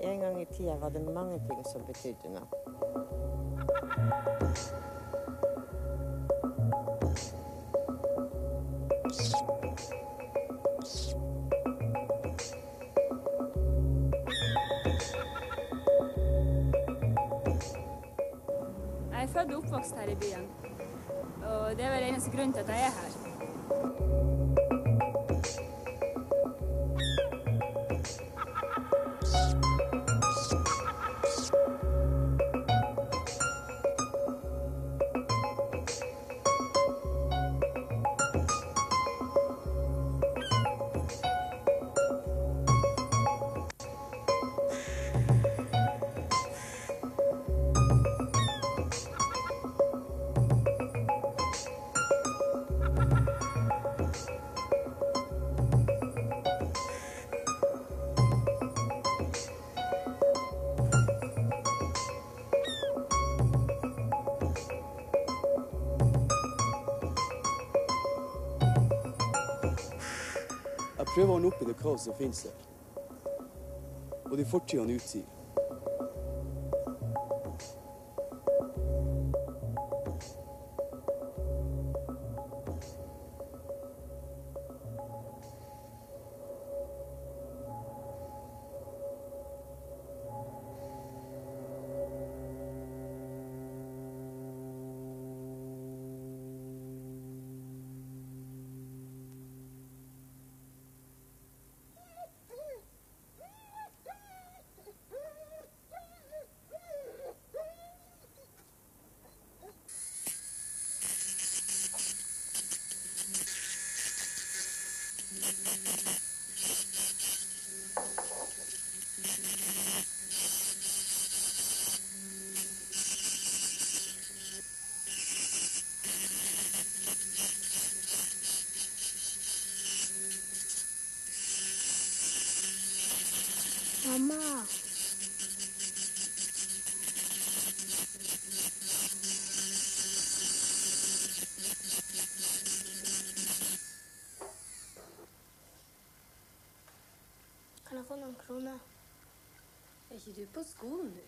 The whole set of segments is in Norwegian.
En gang i tida var det mange ting som betydde noe. Jeg er født og oppvokst her i byen, og det er vel eneste grunn til at jeg er her. Jeg prøver å ordne opp i det kaos som finnes her. Og de fortidene utsier. Mamma. Kan jeg få noen kroner? Er ikke du på skolen, du?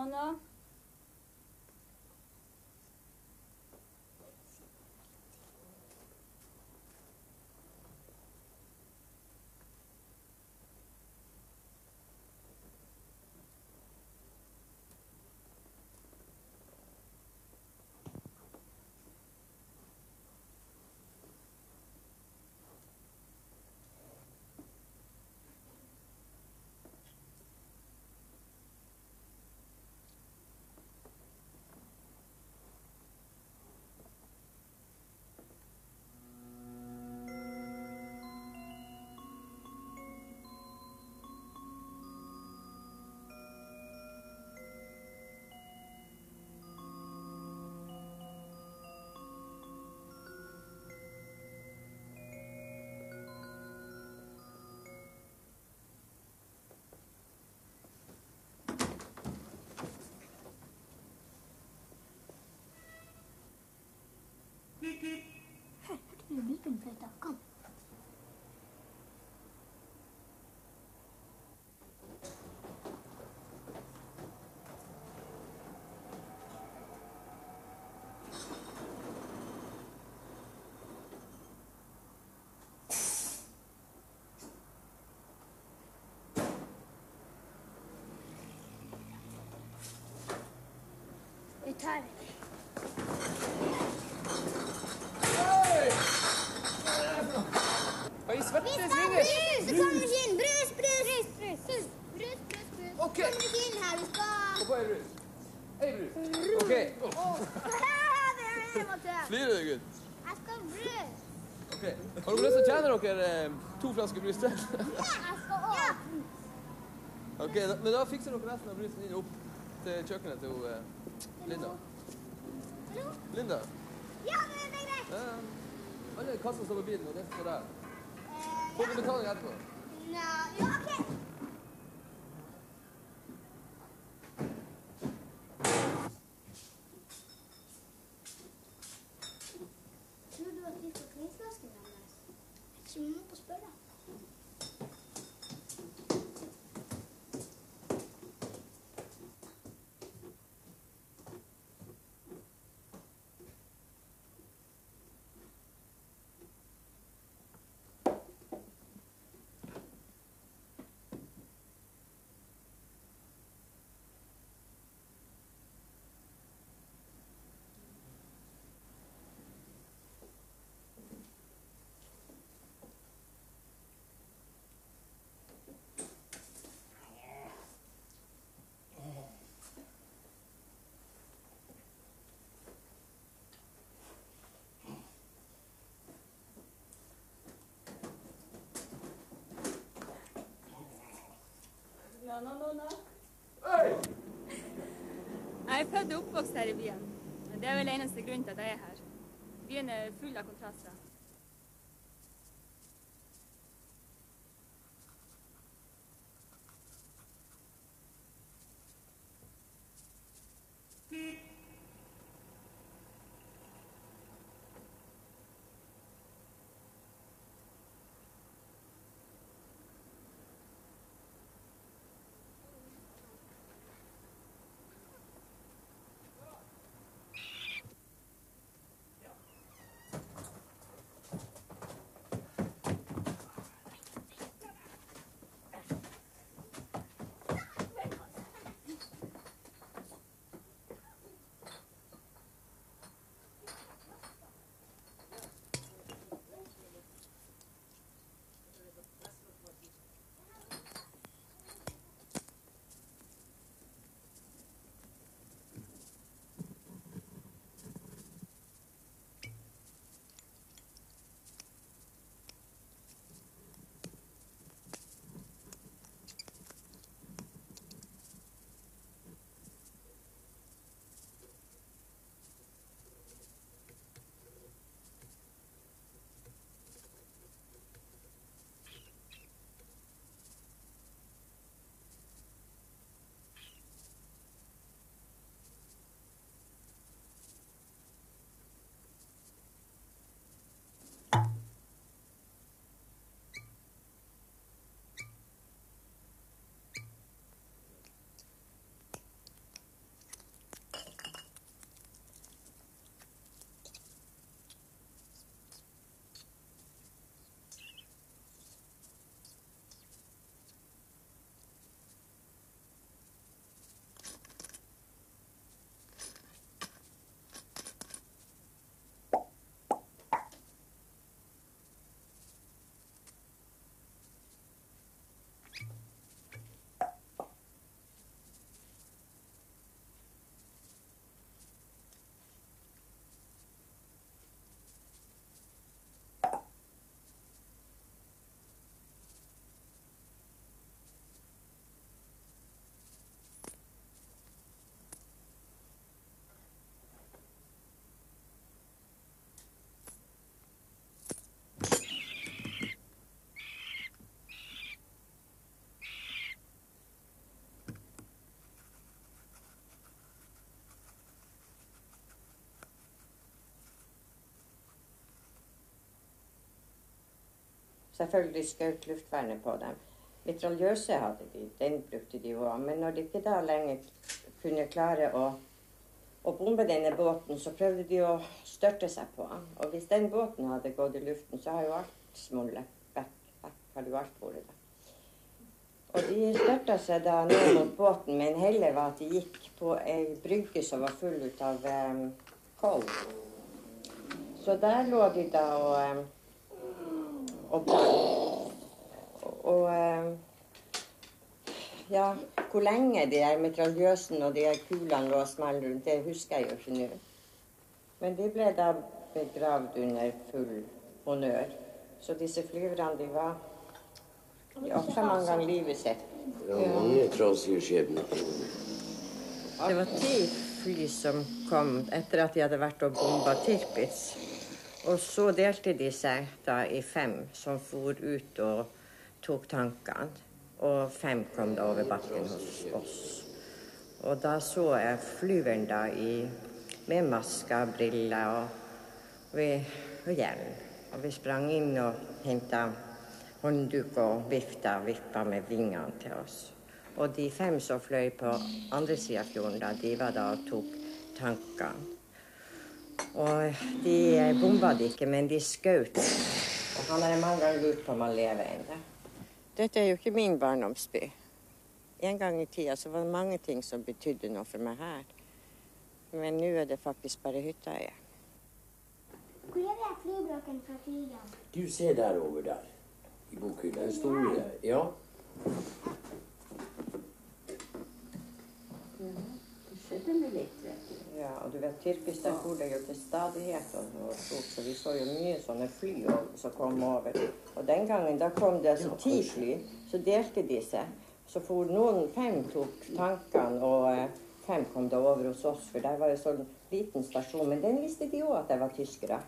No. Bilen fløyta. Kom. Vi tar Hva i svarte brus! svinger? Det kommer ikke inn! Brus! Ok. Kommer ikke inn her, vi skal... Hva er brus? Hei, brus. Ok. Flirer du, gutt? Jeg skal ha brus. Ok. Har dere lyst til å tjene dere 2 flasker brus til? Jeg skal ha. Ok, men da fikser dere resten av brusen inn opp til kjøkkenet til Linda. Linda? Ja, det er greit. Alle kasser står på bilen, og det står der. Får du betaling etterpå? Ja, ok. Tror du at de får kvinnflasken deres? Ikke vi må på spørre. Jeg er født og oppvokst her i byen. Det er vel eneste grunnen til at jeg er her. Byen er full av kontraster. Selvfølgelig skjøt luftvernet på dem. Mitraljøse hadde de, den brukte de jo. Men når de ikke da lenger kunne klare å bombe denne båten, så prøvde de å størte seg på den. Og hvis den båten hadde gått i luften, så har jo alt smullet vekk. Har jo alt vært det. Og de størte seg da ned mot båten, men heller var at de gikk på en brygge som var full ut av kål. Så der lå de da og brann. Og ja, hvor lenge de der mitraljøsene og de der kulene lå og smalt rundt, det husker jeg jo ikke nå. Men de ble da begravd under full honnør. Så disse flyverne, de ofret mange ganger livet sitt. Det var mange trasige skjebner. Det var 10 fly som kom etter at de hadde vært og bombet Tirpitz. Og så delte de seg da i 5 som for ut og tok tankene. Og 5 kom da over bakken hos oss. Og da så jeg flyveren da med masker, briller og hjelm. Og vi sprang inn og hentet håndduk og vippa med vingene til oss. Og de 5 som fløy på andre siden av fjorden da, de var da og tok tankene. Og de bombet ikke, men de skjøt. Og han har mange ganger lurt på om han lever ennå. Dette er jo ikke min barndomsby. En gang i tida så var det mange ting som betydde noe for meg her. Men nå er det faktisk bare hytta jeg er. Hvor er det flyblokken fra krigen? Du ser der over der, i bokhylla. Den store, ja. Det skjedde med litt, vet du. Ja, og du vet, Tirpitz der for det jo til stadighet, så vi så jo mye sånne fly som kom over. Og den gangen, da kom det altså 10 fly, så delte de seg. Så for noen 5 tok tankene, og 5 kom da over hos oss, for der var jo sånn liten stasjon. Men den visste de også at det var tyskere.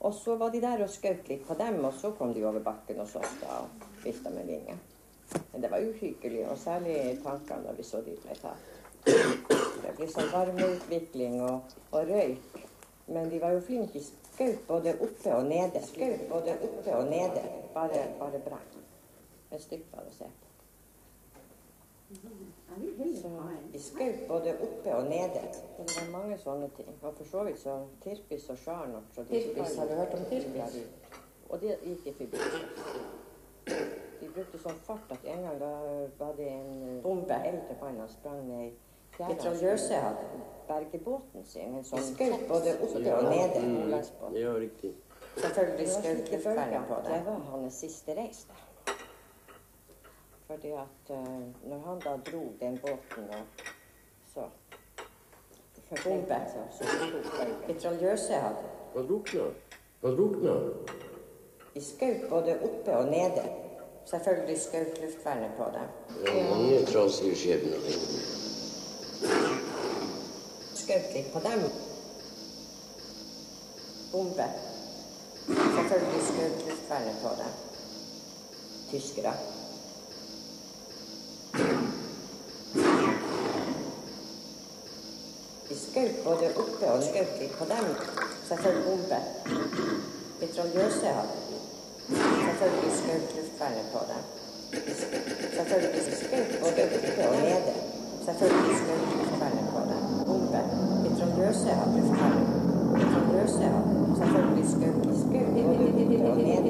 Og så var de der og skjøt litt på dem, og så kom de over bakken hos oss da, og vifta med vingen. Men det var uhyggelig, og særlig tankene da vi så de ble tatt. Det ble sånn varmeutvikling og røyk. Men de var jo flinke, de skjøt både oppe og nede. Skjøt både oppe og nede, bare brann. Det er stygt bare å se på. Så de skjøt både oppe og nede. Så det var mange sånne ting. Og for så vidt så Tirpitz og Scharnert. Tirpitz, har du hørt om Tirpitz? Og det gikk i forbi. De brukte sånn fart at en gang da var det en bombe eldre mann og sprang ned i fjæra. Mitraljøse hadde bergebåten sin. En sånn skjøt både oppe og nede. Ja, riktig. Selvfølgelig skjøt luftvernet på det. Det var hans siste reis da. Fordi at når han da dro den båten, og så for bomben, så mitraljøse hadde. Hva drukna? Hva drukna? De skjøt både oppe og nede. Selvfølgelig skjøt luftvernet på dem. Det er mange trasige skjebner. Skjøt litt på dem. Bombe. Selvfølgelig skjøt luftvernet på dem. Tyskere. De skjøt både oppe og skjøt litt på dem. Selvfølgelig bombe. Mitraljøse hadde. Selvfølgelig skjøt luftvernet på dem. Selvfølgelig skjøt både oppe og nede. Selvfølgelig skjøt luftvernet på dem. Bombe. Mitraljøse hadde luftvernet. Mitraljøse hadde. Selvfølgelig skjøt både oppe og nede.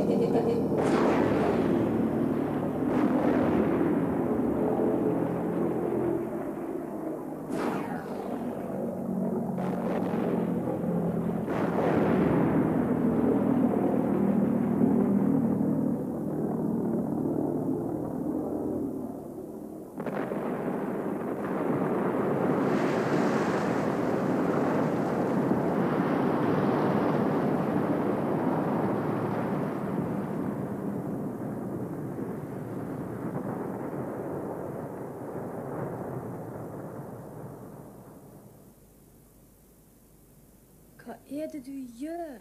Hva er det du gjør?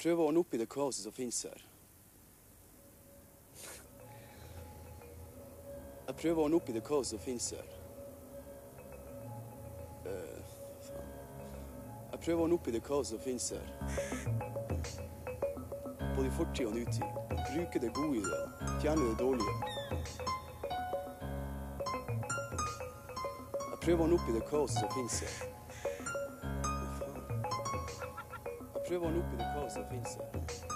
prøver å ordne opp i det kaoset som finnes her. Jeg prøver å ordne opp i det kaoset som finnes her. Jeg prøver å ordne opp i det kaoset som finnes her. Både i fortid og nutid. Bruke det gode i det, fjerne det dårlige. Jeg prøver å ordne opp i det kaoset som finnes her. Jeg prøver å ordne opp i det kaoset som finnes her.